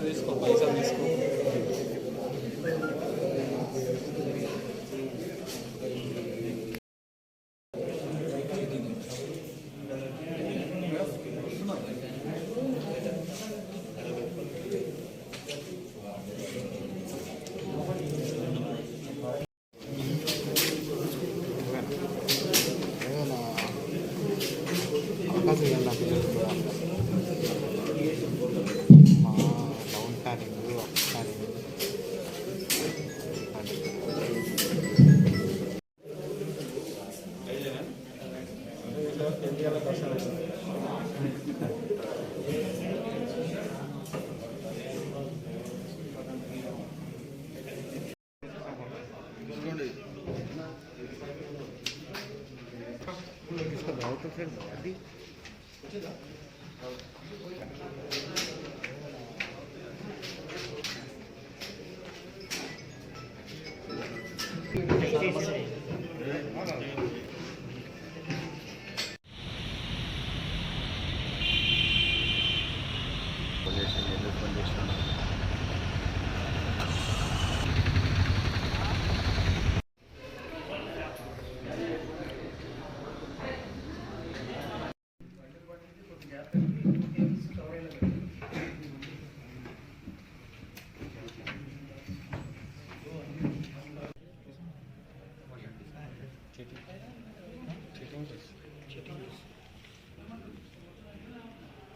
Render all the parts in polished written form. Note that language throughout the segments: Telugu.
తీసుకో పైసలు తీసుకో. तो फिर अभी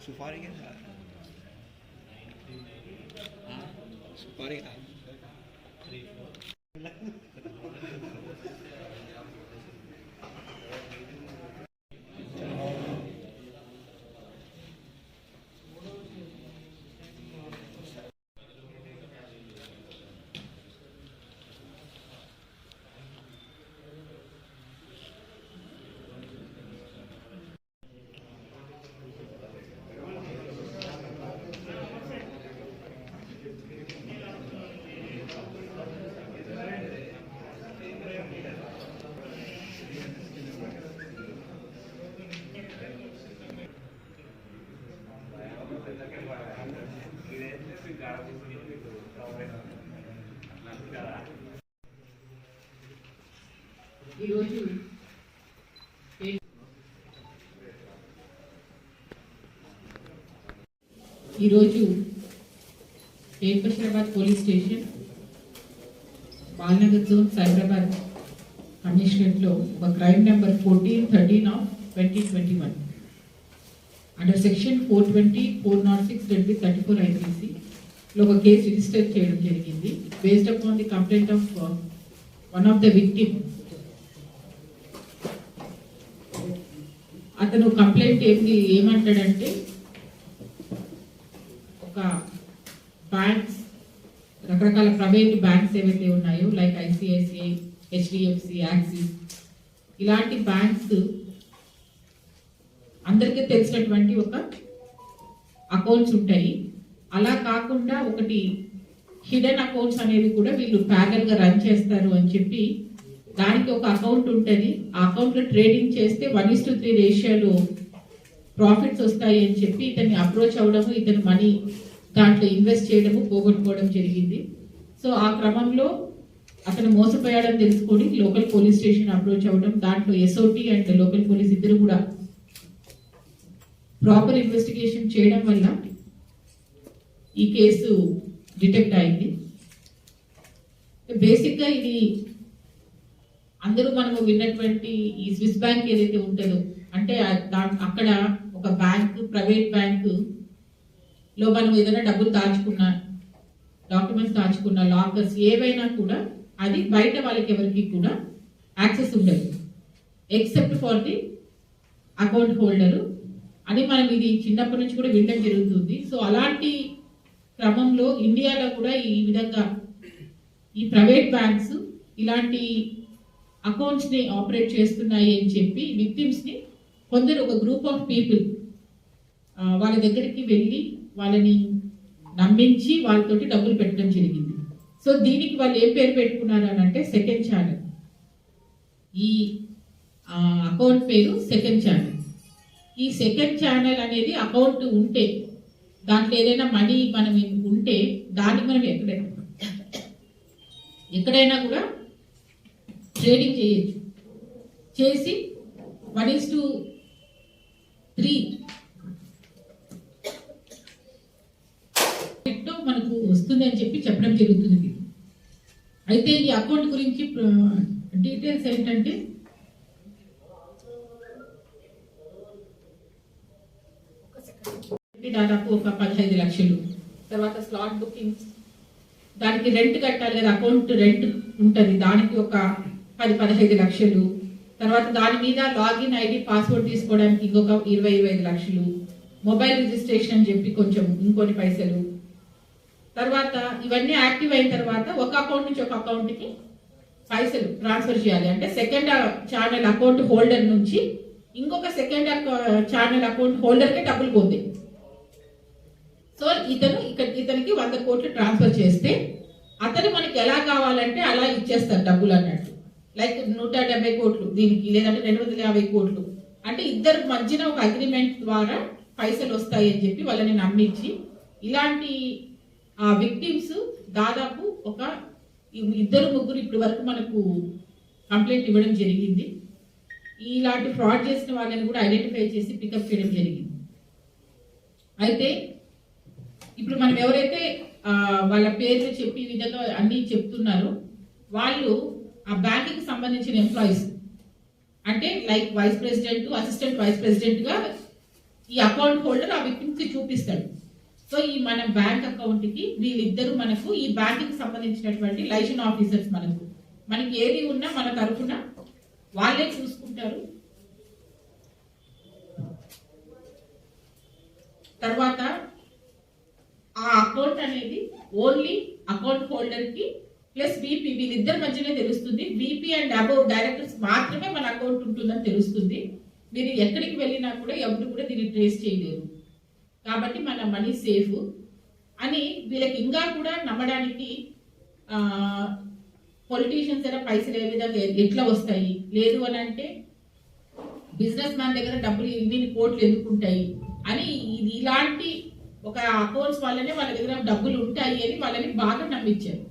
सुपारी के साथ सुपारी ఈరోజు Basheerabad police station Balanagar zone Cyberabad కమిషనరేట్లో ఒక crime number 14/13/2021 under section 420, 406, 34 IPC లో ఒక కేసు రిజిస్టర్ చేయడం జరిగింది. Based upon the complaint of one of the victim. అతను కంప్లైంట్ ఏమంటాడంటే ఒక బ్యాంక్స్, రకరకాల ప్రైవేట్ బ్యాంక్స్ ఏవైతే ఉన్నాయో లైక్ ICICI, HDFC, యాక్సిస్, ఇలాంటి బ్యాంక్స్ అందరికీ తెలిసినటువంటి ఒక అకౌంట్స్ ఉంటాయి. అలా కాకుండా ఒకటి హిడెన్ అకౌంట్స్ అనేవి కూడా వీళ్ళు ప్యారల్గా రన్ చేస్తారు అని చెప్పి దానికి ఒక అకౌంట్ ఉంటుంది. ఆ అకౌంట్లో ట్రేడింగ్ చేస్తే 1:3 రేషియోలో ప్రాఫిట్స్ వస్తాయి అని చెప్పి ఇతన్ని అప్రోచ్ అవ్వడము, ఇతను మనీ దాంట్లో ఇన్వెస్ట్ చేయడము, పోగొట్టుకోవడం జరిగింది. సో ఆ క్రమంలో అతను మోసపోయాడని తెలుసుకొని లోకల్ పోలీస్ స్టేషన్ అప్రోచ్ అవ్వడం, దాంట్లో SOT అండ్ లోకల్ పోలీస్ ఇద్దరు కూడా ప్రాపర్ ఇన్వెస్టిగేషన్ చేయడం వల్ల ఈ కేసు డిటెక్ట్ అయింది. బేసిక్గా ఇది అందరూ మనము విన్నటువంటి ఈ స్విస్ బ్యాంక్ ఏదైతే ఉంటుందో, అంటే అక్కడ ఒక బ్యాంక్, ప్రైవేట్ బ్యాంకు లో మనం ఏదైనా డబ్బులు దాచుకున్నా, డాక్యుమెంట్స్ దాచుకున్నా, లాకర్స్ ఏవైనా కూడా అది బయట వాళ్ళకి ఎవరికి కూడా యాక్సెస్ ఉండదు except for the account holder అని మనం ఇది చిన్నప్పటి నుంచి కూడా వినడం జరుగుతుంది. సో అలాంటి క్రమంలో ఇండియాలో కూడా ఈ విధంగా ఈ ప్రైవేట్ బ్యాంక్స్ ఇలాంటి అకౌంట్స్ని ఆపరేట్ చేస్తున్నాయి అని చెప్పి విక్టిమ్స్ని కొందరు ఒక గ్రూప్ ఆఫ్ పీపుల్ వాళ్ళ దగ్గరికి వెళ్ళి వాళ్ళని నమ్మించి వాళ్ళతోటి డబ్బులు పెట్టడం జరిగింది. సో దీనికి వాళ్ళు ఏం పేరు పెట్టుకున్నారు అని అంటే సెకండ్ ఛానల్. ఈ అకౌంట్ పేరు సెకండ్ ఛానల్. ఈ సెకండ్ ఛానల్ అనేది అకౌంట్ ఉంటే దాంట్లో ఏదైనా మనీ మనం ఉంటే దాన్ని మనం ఎక్కడైనా కూడా ట్రేడింగ్ చేయొచ్చు. చేసి 1:3 మనకు వస్తుంది అని చెప్పి చెప్పడం జరుగుతుంది. అయితే ఈ అకౌంట్ గురించి డీటెయిల్స్ ఏంటంటే దాదాపు ఒక 15 లక్షలు. తర్వాత స్లాట్ బుకింగ్స్, దానికి రెంట్ కట్టాలి కదా, అకౌంట్ రెంట్ ఉంటుంది, దానికి ఒక 10-15 లక్షలు. తర్వాత దాని మీద లాగిన్ ఐడి పాస్వర్డ్ తీసుకోవడానికి ఇంకొక 20-25 లక్షలు. మొబైల్ రిజిస్ట్రేషన్ అని చెప్పి కొంచెం ఇంకొన్ని పైసలు. తర్వాత ఇవన్నీ యాక్టివ్ అయిన తర్వాత ఒక అకౌంట్ నుంచి ఒక అకౌంట్కి పైసలు ట్రాన్స్ఫర్ చేయాలి. అంటే సెకండ్ ఛానల్ అకౌంట్ హోల్డర్ నుంచి ఇంకొక సెకండ్ ఛానల్ అకౌంట్ హోల్డర్కి డబ్బులు పోతాయి. సో ఇతనికి 100 కోట్లు ట్రాన్స్ఫర్ చేస్తే అతను మనకి ఎలా కావాలంటే అలా ఇచ్చేస్తారు డబ్బులు అన్నట్టు. లైక్ 170 కోట్లు దీనికి, లేదంటే 250 కోట్లు. అంటే ఇద్దరు మధ్యన ఒక అగ్రిమెంట్ ద్వారా పైసలు వస్తాయి అని చెప్పి వాళ్ళని నమ్మించి ఇలాంటి విక్టిమ్స్ దాదాపు ఒక 2-3 ఇప్పటి వరకు మనకు కంప్లైంట్ ఇవ్వడం జరిగింది. ఇలాంటి ఫ్రాడ్ చేసిన వాళ్ళని కూడా ఐడెంటిఫై చేసి పికప్ చేయడం జరిగింది. అయితే ఇప్పుడు మనం ఎవరైతే వాళ్ళ పేర్లు చెప్పి ఈ విధంగా అన్ని చెప్తున్నారో వాళ్ళు ఆ బ్యాంకుకి సంబంధించిన ఎంప్లాయీస్, అంటే like vice president, assistant vice president గా ఈ అకౌంట్ హోల్డర్ ఆ విక్టిమ్స్ కి చూపిస్తాడు. సో ఈ మన బ్యాంక్ అకౌంట్ కి వీళ్ళిద్దరూ మనకు ఈ బ్యాంకుకి సంబంధించినటువంటి లైసెన్స్ ఆఫీసర్స్. మనకి ఏది ఉన్నా మన తరఫున వాళ్ళే చూసుకుంటారు. తర్వాత ఆ అకౌంట్ అనేది ఓన్లీ అకౌంట్ హోల్డర్ కి ప్లస్ విపి వీళ్ళిద్దరి మధ్యనే తెలుస్తుంది. విపి అండ్ అబౌవ్ డైరెక్టర్స్ మాత్రమే మన అకౌంట్ ఉంటుందని తెలుస్తుంది. మీరు ఎక్కడికి వెళ్ళినా కూడా ఎవరు కూడా దీన్ని ట్రేస్ చేయలేరు. కాబట్టి మన మనీ సేఫ్ అని వీళ్ళకి ఇంకా కూడా నమ్మడానికి పొలిటీషియన్స్ అయినా పైసలు ఏ విధంగా ఎట్లా వస్తాయి, లేదు అని అంటే బిజినెస్ మ్యాన్ దగ్గర డబ్బులు ఇన్ని కోట్లు ఎందుకుంటాయి అని ఇలాంటి ఒక అకౌంట్స్ వల్లనే వాళ్ళ దగ్గర డబ్బులు ఉంటాయి అని వాళ్ళని బాగా నమ్మించారు.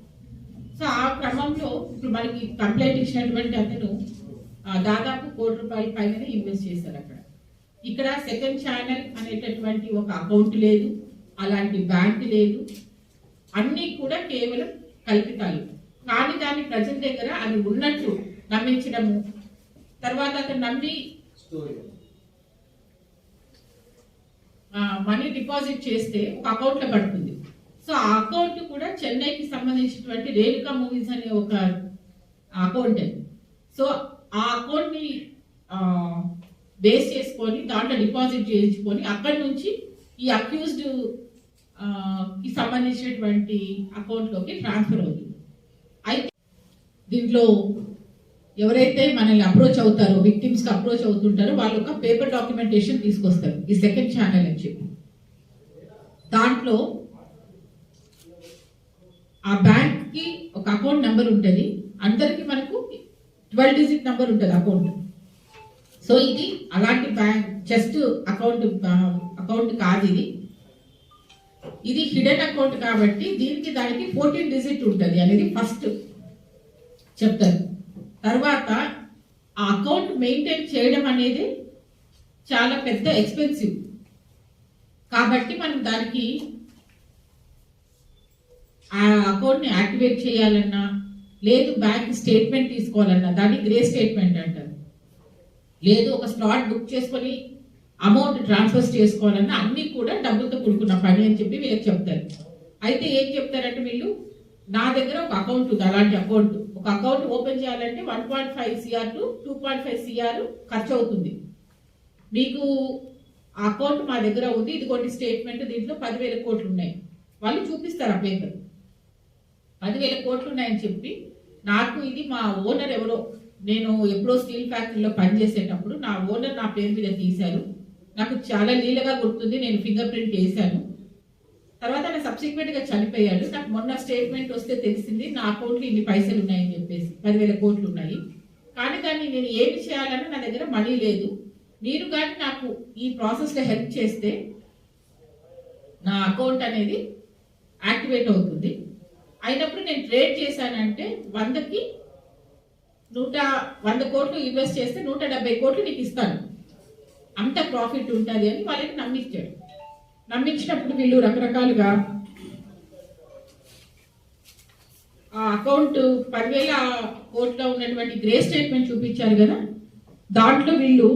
సో ఆ క్రమంలో ఇప్పుడు మనకి కంప్లైంట్ ఇచ్చినటువంటి అతను దాదాపు ₹1 కోటి పైన ఇన్వెస్ట్ చేశారు అక్కడ. ఇక్కడ సెకండ్ ఛానల్ అనేటటువంటి ఒక అకౌంట్ లేదు, అలాంటి బ్యాంక్ లేదు, అన్నీ కూడా కేవలం కల్పితాలు. కానీ దాన్ని ప్రజల దగ్గర అది ఉన్నట్టు నమ్మించడము, తర్వాత అతను నమ్మి మనీ డిపాజిట్ చేస్తే ఒక అకౌంట్ లో పడుతుంది. సో ఆ అకౌంట్ కూడా చెన్నైకి సంబంధించినటువంటి రేణుకా మూవీస్ అనే ఒక అకౌంట్. సో ఆ అకౌంట్ ని బేస్ చేసుకొని దాంట్లో డిపాజిట్ చేయించుకొని అక్కడి నుంచి ఈ అక్యూజ్డ్ కి సంబంధించినటువంటి అకౌంట్ లోకి ట్రాన్స్ఫర్ అవుతుంది. అయితే దీంట్లో ఎవరైతే మనల్ని అప్రోచ్ అవుతారో, విక్టిమ్స్ కి అప్రోచ్ అవుతుంటారో వాళ్ళు ఒక పేపర్ డాక్యుమెంటేషన్ తీసుకొస్తారు ఈ సెకండ్ ఛానల్ అని చెప్పి. దాంట్లో ఆ బ్యాంక్ కి ఒక అకౌంట్ నెంబర్ ఉంటుంది, అందరికి మనకు 12 డిజిట్ నెంబర్ ఉంటుంది అకౌంట్. సో ఇది అలాంటి బ్యాంక్ జస్ట్ అకౌంట్ కాదు, ఇది హిడెన్ అకౌంట్ కాబట్టి దీనికి దానికి 14 డిజిట్ ఉంటుంది అనేది ఫస్ట్ చెప్తారు. తర్వాత ఆ అకౌంట్ మెయింటైన్ చేయడం అనేది చాలా పెద్ద ఎక్స్పెన్సివ్ కాబట్టి మనం దానికి ఆ అకౌంట్ ని యాక్టివేట్ చేయాలన్నా, లేదు బ్యాంక్ స్టేట్మెంట్ తీసుకోవాలన్నా దాన్ని గ్రే స్టేట్మెంట్ అంటారు, లేదు ఒక స్లాట్ బుక్ చేసుకొని అమౌంట్ ట్రాన్స్ఫర్ చేసుకోవాలన్నా అన్ని కూడా డబ్బులతో కూడుకున్న పని అని చెప్పి వీళ్ళకి చెప్తారు. అయితే ఏం చెప్తారంటే వీళ్ళు, నా దగ్గర ఒక అకౌంట్ ఉంది, అలాంటి అకౌంట్ ఒక అకౌంట్ ఓపెన్ చేయాలంటే 1.5 CR to 2.5 CR ఖర్చు అవుతుంది. మీకు ఆ అకౌంట్ మా దగ్గర ఉంది, ఇదిగోండి స్టేట్మెంట్, దీంట్లో 10,000 కోట్లు ఉన్నాయి. వాళ్ళు చూపిస్తారు ఆ పేపర్, 10,000 కోట్లు ఉన్నాయని చెప్పి. నాకు ఇది మా ఓనర్ ఎవరో, నేను ఎప్పుడో స్టీల్ ఫ్యాక్టరీలో పనిచేసేటప్పుడు నా ఓనర్ నా పేరు మీద తీశారు, నాకు చాలా లీలగా గుర్తుంది, నేను ఫింగర్ ప్రింట్ వేశాను. తర్వాత ఆయన సబ్సిక్వెంట్ గా చనిపోయాడు. నాకు మొన్న స్టేట్మెంట్ వస్తే తెలిసింది నా అకౌంట్లో ఇన్ని పైసలు ఉన్నాయని చెప్పేసి 10,000 కోట్లు ఉన్నాయి. కానీ దాన్ని నేను ఏమి చేయాలని నా దగ్గర మనీ లేదు. మీరు కానీ నాకు ఈ ప్రాసెస్లో హెల్ప్ చేస్తే నా అకౌంట్ అనేది యాక్టివేట్ అవుతుంది. అయినప్పుడు నేను ట్రేడ్ చేశానంటే 100కి 100 కోట్లు ఇన్వెస్ట్ చేస్తే 170 కోట్లు నీకు ఇస్తాను, అంత ప్రాఫిట్ ఉంటుంది అని వాళ్ళకి నమ్మించాడు. నమ్మించినప్పుడు వీళ్ళు రకరకాలుగా ఆ అకౌంట్ 10,000 కోట్ల ఉన్నటువంటి గ్రే స్టేట్మెంట్ చూపించారు కదా, దాంట్లో వీళ్ళు